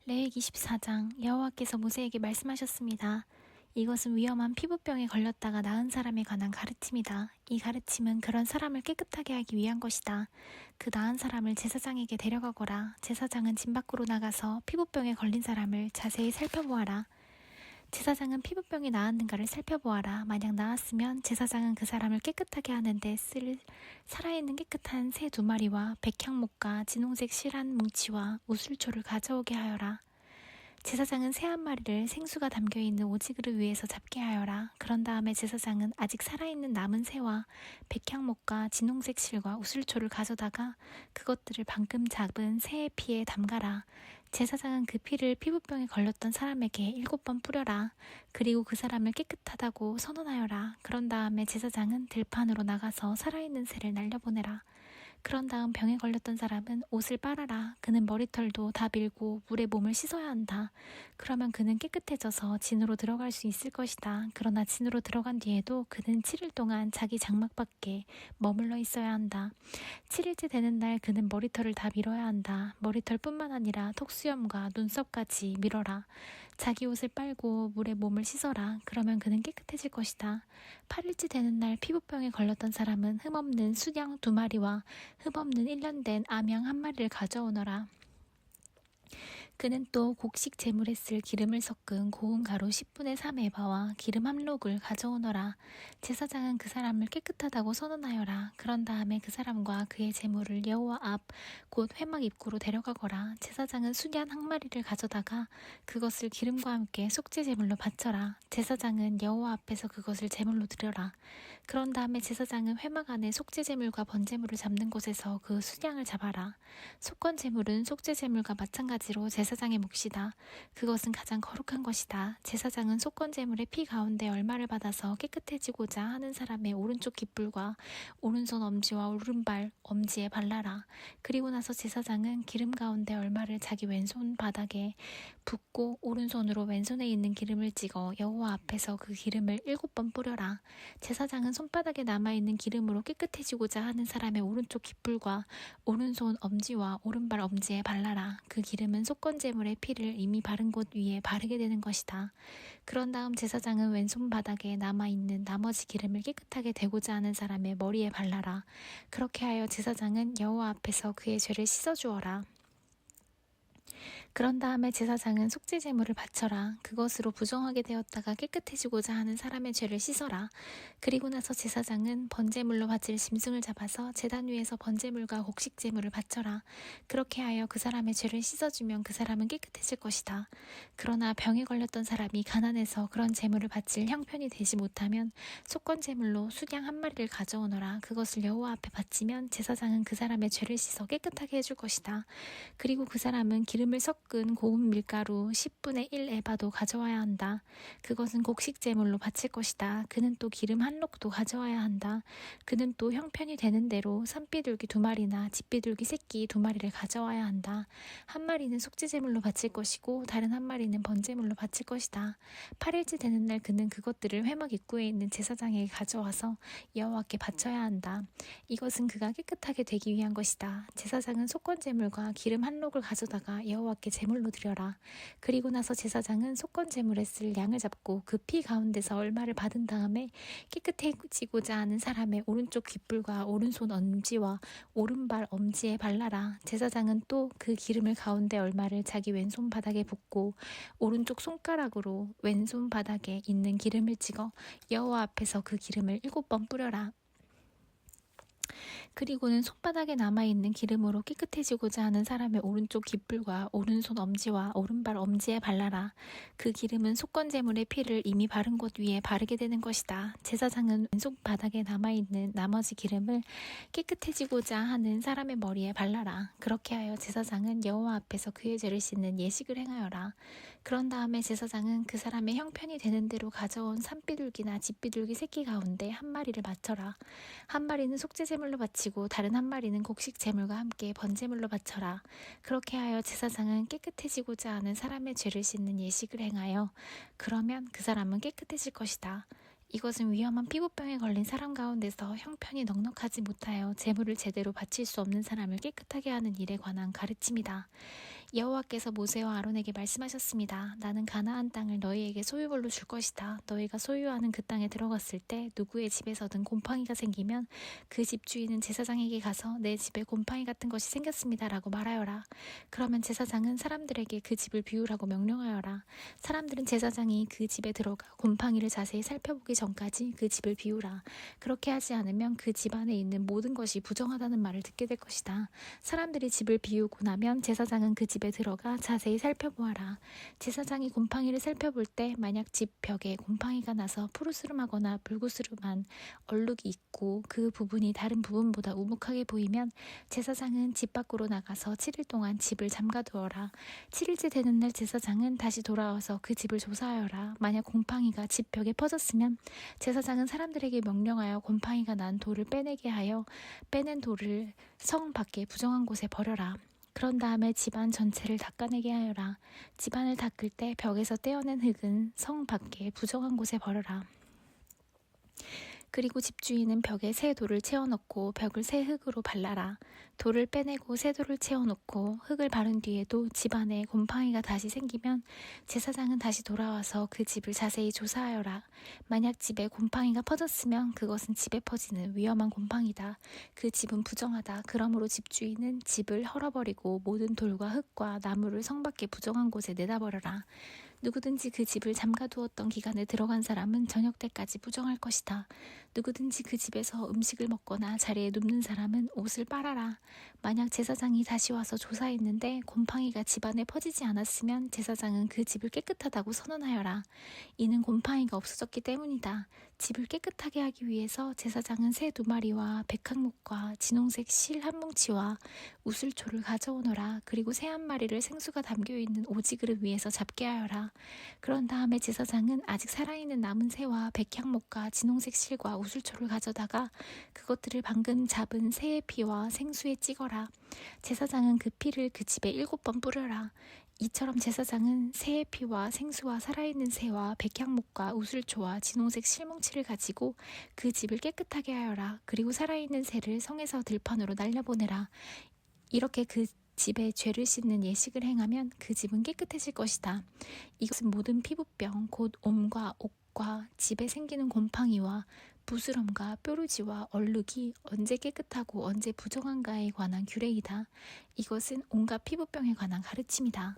레위기 24장 여호와께서 모세에게 말씀하셨습니다. 이것은 위험한 피부병에 걸렸다가 나은 사람에 관한 가르침이다. 이 가르침은 그런 사람을 깨끗하게 하기 위한 것이다. 그 나은 사람을 제사장에게 데려가거라. 제사장은 진 밖으로 나가서 피부병에 걸린 사람을 자세히 살펴보아라. 제사장은 피부병이 나았는가를 살펴보아라. 만약 나았으면 제사장은 그 사람을 깨끗하게 하는데 쓸 살아있는 깨끗한 새 2마리와 백향목과 진홍색 실한 뭉치와 우슬초를 가져오게 하여라. 제사장은 새 1마리를 생수가 담겨있는 오지그릇 위에서 잡게 하여라. 그런 다음에 제사장은 아직 살아있는 남은 새와 백향목과 진홍색 실과 우슬초를 가져다가 그것들을 방금 잡은 새의 피에 담가라. 제사장은 그 피를 피부병에 걸렸던 사람에게 7번 뿌려라. 그리고 그 사람을 깨끗하다고 선언하여라. 그런 다음에 제사장은 들판으로 나가서 살아있는 새를 날려보내라. 그런 다음 병에 걸렸던 사람은 옷을 빨아라. 그는 머리털도 다 밀고 물에 몸을 씻어야 한다. 그러면 그는 깨끗해져서 진으로 들어갈 수 있을 것이다. 그러나 진으로 들어간 뒤에도 그는 7일 동안 자기 장막 밖에 머물러 있어야 한다. 7일째 되는 날 그는 머리털을 다 밀어야 한다. 머리털뿐만 아니라 턱수염과 눈썹까지 밀어라. 자기 옷을 빨고 물에 몸을 씻어라. 그러면 그는 깨끗해질 것이다. 8일째 되는 날 피부병에 걸렸던 사람은 흠없는 수양 2마리와 흠없는 1년 된 암양 1마리를 가져오너라. 그는 또 곡식 제물에 쓸 기름을 섞은 고운 가루 10분의 3 에바와 기름 1록을 가져오너라. 제사장은 그 사람을 깨끗하다고 선언하여라. 그런 다음에 그 사람과 그의 제물을 여호와 앞 곧 회막 입구로 데려가거라. 제사장은 수յան 1마리를 가져다가 그것을 기름과 함께 속죄 제물로 바쳐라. 제사장은 여호와 앞에서 그것을 제물로 드려라. 그런 다음에 제사장은 회막 안에 속죄 제물과 번제물을 잡는 곳에서 그 수양을 잡아라. 속건 제물은 속죄 제물과 마찬가지로 제사장의 몫이다. 그것은 가장 거룩한 것이다. 제사장은 속건 제물의 피 가운데 얼마를 받아서 깨끗해지고자 하는 사람의 오른쪽 깃불과 오른손 엄지와 오른발 엄지에 발라라. 그리고 나서 제사장은 기름 가운데 얼마를 자기 왼손 바닥에 붓고 오른손으로 왼손에 있는 기름을 찍어 여호와 앞에서 그 기름을 7번 뿌려라. 제사장은 손바닥에 남아있는 기름으로 깨끗해지고자 하는 사람의 오른쪽 깃불과 오른손 엄지와 오른발 엄지에 발라라. 그 기름은 속건 제물의 피를 이미 바른 곳 위에 바르게 되는 것이다. 그런 다음 제사장은 왼손 바닥에 남아있는 나머지 기름을 깨끗하게 되고자 하는 사람의 머리에 발라라. 그렇게 하여 제사장은 여호와 앞에서 그의 죄를 씻어주어라. 그런 다음에 제사장은 속죄 제물을 바쳐라. 그것으로 부정하게 되었다가 깨끗해지고자 하는 사람의 죄를 씻어라. 그리고 나서 제사장은 번제물로 바칠 짐승을 잡아서 제단 위에서 번제물과 곡식 제물을 바쳐라. 그렇게 하여 그 사람의 죄를 씻어주면 그 사람은 깨끗해질 것이다. 그러나 병에 걸렸던 사람이 가난해서 그런 제물을 바칠 형편이 되지 못하면 속건 제물로 수양 1마리를 가져오너라. 그것을 여호와 앞에 바치면 제사장은 그 사람의 죄를 씻어 깨끗하게 해줄 것이다. 그리고 그 사람은 기름을 섞은 고운 밀가루 10분의 1 에바도 가져와야 한다. 그것은 곡식 제물로 바칠 것이다. 그는 또 기름 1록도 가져와야 한다. 그는 또 형편이 되는 대로 산비둘기 2마리나 집비둘기 새끼 2마리를 가져와야 한다. 1마리는 속죄 제물로 바칠 것이고 다른 1마리는 번제물로 바칠 것이다. 8일째 되는 날 그는 그것들을 회막 입구에 있는 제사장에게 가져와서 여호와께 바쳐야 한다. 이것은 그가 깨끗하게 되기 위한 것이다. 제사장은 속건 제물과 기름 1록을 가져다가 여호와께 제물로 드려라. 그리고 나서 제사장은 속건 제물에 쓸 양을 잡고 그 피 가운데서 얼마를 받은 다음에 깨끗해지고자 하는 사람의 오른쪽 깃불과 오른손 엄지와 오른발 엄지에 발라라. 제사장은 또 그 기름을 가운데 얼마를 자기 왼손 바닥에 붓고 오른쪽 손가락으로 왼손 바닥에 있는 기름을 찍어 여호와 앞에서 그 기름을 7번 뿌려라. 그리고는 손바닥에 남아있는 기름으로 깨끗해지고자 하는 사람의 오른쪽 깃불과 오른손 엄지와 오른발 엄지에 발라라. 그 기름은 속건 제물의 피를 이미 바른 곳 위에 바르게 되는 것이다. 제사장은 왼손 바닥에 남아있는 나머지 기름을 깨끗해지고자 하는 사람의 머리에 발라라. 그렇게 하여 제사장은 여호와 앞에서 그의 죄를 씻는 예식을 행하여라. 그런 다음에 제사장은 그 사람의 형편이 되는 대로 가져온 산비둘기나 집비둘기 새끼 가운데 1마리를 바쳐라. 1마리는 속죄 제물로 바치고 다른 1마리는 곡식 제물과 함께 번제물로 바쳐라. 그렇게 하여 제사장은 깨끗해지고자 하는 사람의 죄를 씻는 예식을 행하여 그러면 그 사람은 깨끗해질 것이다. 이것은 위험한 피부병에 걸린 사람 가운데서 형편이 넉넉하지 못하여 제물을 제대로 바칠 수 없는 사람을 깨끗하게 하는 일에 관한 가르침이다. 여호와께서 모세와 아론에게 말씀하셨습니다. 나는 가나안 땅을 너희에게 소유물로 줄 것이다. 너희가 소유하는 그 땅에 들어갔을 때 누구의 집에서든 곰팡이가 생기면 그 집 주인은 제사장에게 가서 내 집에 곰팡이 같은 것이 생겼습니다 라고 말하여라. 그러면 제사장은 사람들에게 그 집을 비우라고 명령하여라. 사람들은 제사장이 그 집에 들어가 곰팡이를 자세히 살펴보기 전까지 그 집을 비우라. 그렇게 하지 않으면 그 집 안에 있는 모든 것이 부정하다는 말을 듣게 될 것이다. 사람들이 집을 비우고 나면 제사장은 그 집에 들어가 자세히 살펴보아라. 제사장이 곰팡이를 살펴볼 때 만약 집 벽에 곰팡이가 나서 푸르스름하거나 불구스름한 얼룩이 있고 그 부분이 다른 부분보다 우묵하게 보이면 제사장은 집 밖으로 나가서 7일 동안 집을 잠가두어라. 7일째 되는 날 제사장은 다시 돌아와서 그 집을 조사하여라. 만약 곰팡이가 집 벽에 퍼졌으면 제사장은 사람들에게 명령하여 곰팡이가 난 돌을 빼내게 하여 빼낸 돌을 성 밖에 부정한 곳에 버려라. 그런 다음에 집안 전체를 닦아내게 하여라. 집안을 닦을 때 벽에서 떼어낸 흙은 성 밖에 부정한 곳에 버려라. 그리고 집주인은 벽에 새 돌을 채워넣고 벽을 새 흙으로 발라라. 돌을 빼내고 새 돌을 채워놓고 흙을 바른 뒤에도 집안에 곰팡이가 다시 생기면 제사장은 다시 돌아와서 그 집을 자세히 조사하여라. 만약 집에 곰팡이가 퍼졌으면 그것은 집에 퍼지는 위험한 곰팡이다. 그 집은 부정하다. 그러므로 집주인은 집을 헐어버리고 모든 돌과 흙과 나무를 성 밖에 부정한 곳에 내다버려라. 누구든지 그 집을 잠가두었던 기간에 들어간 사람은 저녁 때까지 부정할 것이다. 누구든지 그 집에서 음식을 먹거나 자리에 눕는 사람은 옷을 빨아라. 만약 제사장이 다시 와서 조사했는데 곰팡이가 집안에 퍼지지 않았으면 제사장은 그 집을 깨끗하다고 선언하여라. 이는 곰팡이가 없어졌기 때문이다. 집을 깨끗하게 하기 위해서 제사장은 새 2마리와 백항목과 진홍색 실 1뭉치와 우슬초를 가져오너라. 그리고 새 1마리를 생수가 담겨있는 오지그릇 위에서 잡게 하여라. 그런 다음에 제사장은 아직 살아있는 남은 새와 백향목과 진홍색 실과 우슬초를 가져다가 그것들을 방금 잡은 새의 피와 생수에 찍어라. 제사장은 그 피를 그 집에 7번 뿌려라. 이처럼 제사장은 새의 피와 생수와 살아있는 새와 백향목과 우슬초와 진홍색 실뭉치를 가지고 그 집을 깨끗하게 하여라. 그리고 살아있는 새를 성에서 들판으로 날려보내라. 이렇게 그 집에 죄를 씻는 예식을 행하면 그 집은 깨끗해질 것이다. 이것은 모든 피부병 곧 옴과 옥과 집에 생기는 곰팡이와 부스럼과 뾰루지와 얼룩이 언제 깨끗하고 언제 부정한가에 관한 규례이다. 이것은 온갖 피부병에 관한 가르침이다.